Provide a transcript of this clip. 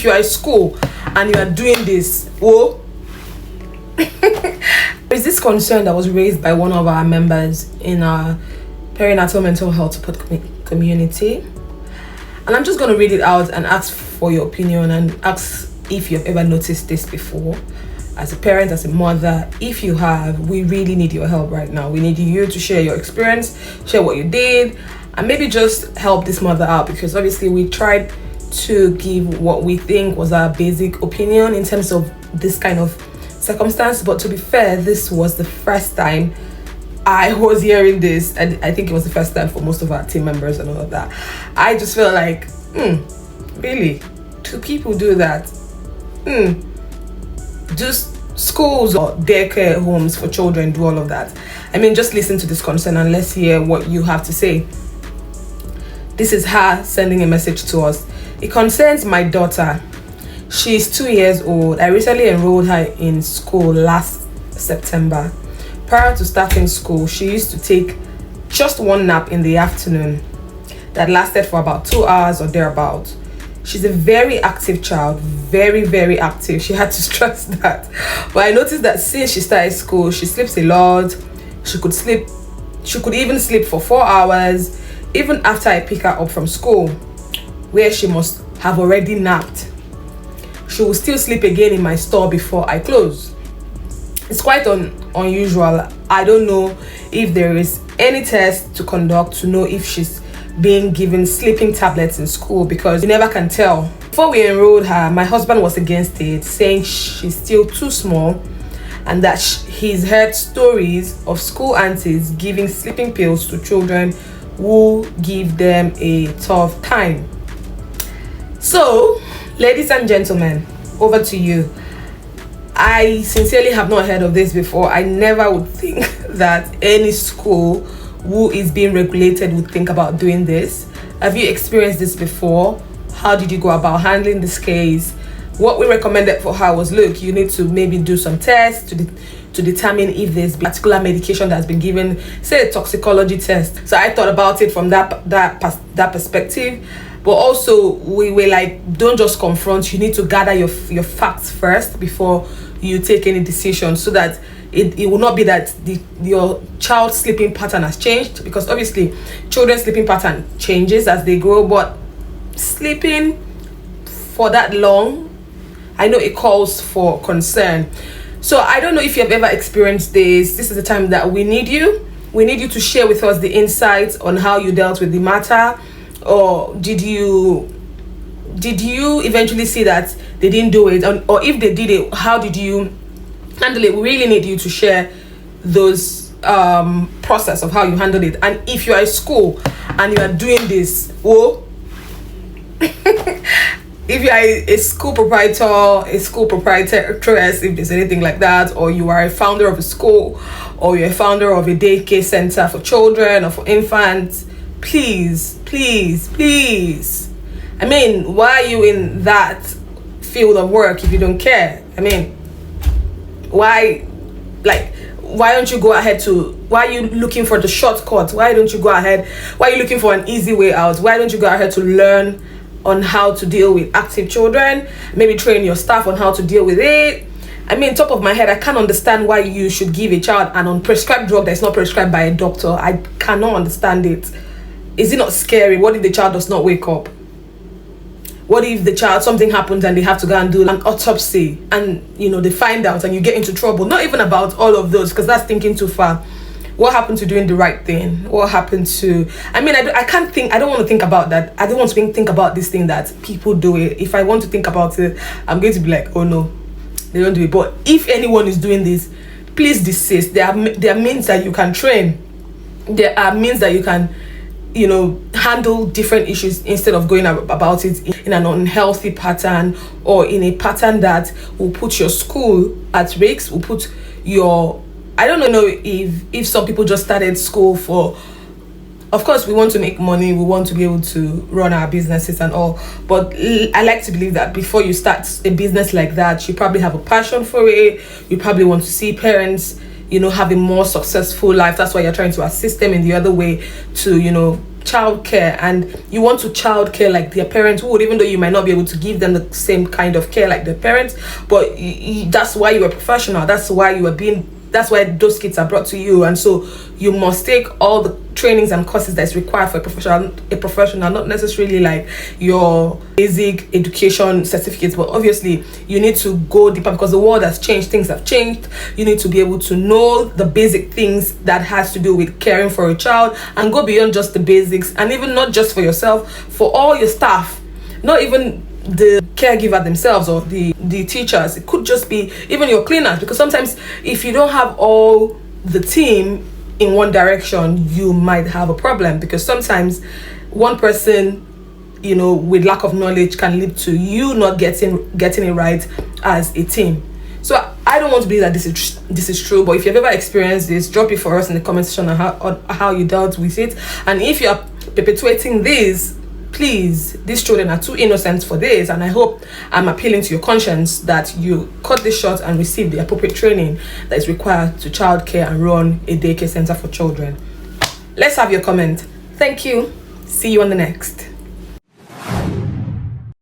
if you are at school and you are doing this, there's this concern that was raised by one of our members in our perinatal mental health support community, and I'm just going to read it out and ask for your opinion and ask if you've ever noticed this before. As a parent, as a mother, if you have, we really need your help right now. We need you to share your experience, share what you did, and maybe just help this mother out, because obviously we tried to give what we think was our basic opinion in terms of this kind of circumstance. But to be fair, this was the first time I was hearing this, and I think it was the first time for most of our team members and all of that. I just felt like, really? Do people do that? Just schools or daycare homes for children do all of that? I mean, just listen to this concern and let's hear what you have to say. This is her sending a message to us. It concerns my daughter. She's 2 years old. I recently enrolled her in school last September. Prior to starting school, she used to take just one nap in the afternoon that lasted for about 2 hours or thereabout. She's a very active child, very, very active. She had to stress that. But I noticed that since she started school, she sleeps a lot. She could even sleep for 4 hours, even after I pick her up from school, where she must have already napped. She will still sleep again in my store before I close. It's quite unusual. I don't know if there is any test to conduct to know if she's being given sleeping tablets in school, because you never can tell. Before we enrolled her, my husband was against it, saying she's still too small and that he's heard stories of school aunties giving sleeping pills to children who give them a tough time. So, ladies and gentlemen, over to you. I sincerely have not heard of this before. I never would think that any school who is being regulated would think about doing this. Have you experienced this before? How did you go about handling this case? What we recommended for her was, look, you need to maybe do some tests to determine if there's particular medication that's been given, say a toxicology test. So I thought about it from that perspective. But also we were like, don't just confront. You need to gather your facts first before you take any decision, so that it will not be that your child's sleeping pattern has changed, because obviously children's sleeping pattern changes as they grow, but sleeping for that long, I know it calls for concern. So I don't know if you have ever experienced this. This is the time that we need you. We need you to share with us the insights on how you dealt with the matter, or did you eventually see that they didn't do it, or if they did it, how did you handle it? We really need you to share those process of how you handled it. And if you are at school and you are doing this, if you are a school proprietor, a school proprietress, if there's anything like that, or you are a founder of a school, or you're a founder of a daycare center for children or for infants, please. I mean, why are you in that field of work if you don't care? I mean, why don't you go ahead why are you looking for the shortcut? Why don't you go ahead? Why are you looking for an easy way out? Why don't you go ahead to learn on how to deal with active children? Maybe train your staff on how to deal with it. I mean, top of my head, I can't understand why you should give a child an unprescribed drug that's not prescribed by a doctor. I cannot understand it. Is it not scary? What if the child does not wake up? What if the child, something happens and they have to go and do an autopsy, and they find out and you get into trouble? Not even about all of those, because that's thinking too far. What happened to doing the right thing? What happened to, I mean, I can't think, I don't want to think about that. I don't want to think about this thing that people do it. If I want to think about it, I'm going to be like, oh no, they don't do it. But if anyone is doing this, please desist. There are means that you can train. There are means that you can handle different issues instead of going about it in an unhealthy pattern, or in a pattern that will put your school at risk, will put your, I don't know if some people just started school for, of course we want to make money, we want to be able to run our businesses and all, but I like to believe that before you start a business like that, you probably have a passion for it. You probably want to see parents have a more successful life. That's why you're trying to assist them in the other way to childcare and you want to childcare like their parents would, even though you might not be able to give them the same kind of care like their parents, but that's why you are professional. That's why those kids are brought to you, and so you must take all the trainings and courses that's required for a professional, not necessarily like your basic education certificates, but obviously you need to go deeper because the world has changed, things have changed. You need to be able to know the basic things that has to do with caring for a child and go beyond just the basics, and even not just for yourself, for all your staff, not even the caregiver themselves or the teachers. It could just be even your cleaners, because sometimes if you don't have all the team in one direction, you might have a problem, because sometimes one person, you know, with lack of knowledge can lead to you not getting it right as a team. So I don't want to believe that this is true, but if you've ever experienced this, drop it for us in the comment section on how you dealt with it. And if you're perpetuating this, please, these children are too innocent for this, and I hope I'm appealing to your conscience that you cut this short and receive the appropriate training that is required to childcare and run a daycare center for children. Let's have your comment. Thank you. See you on the next.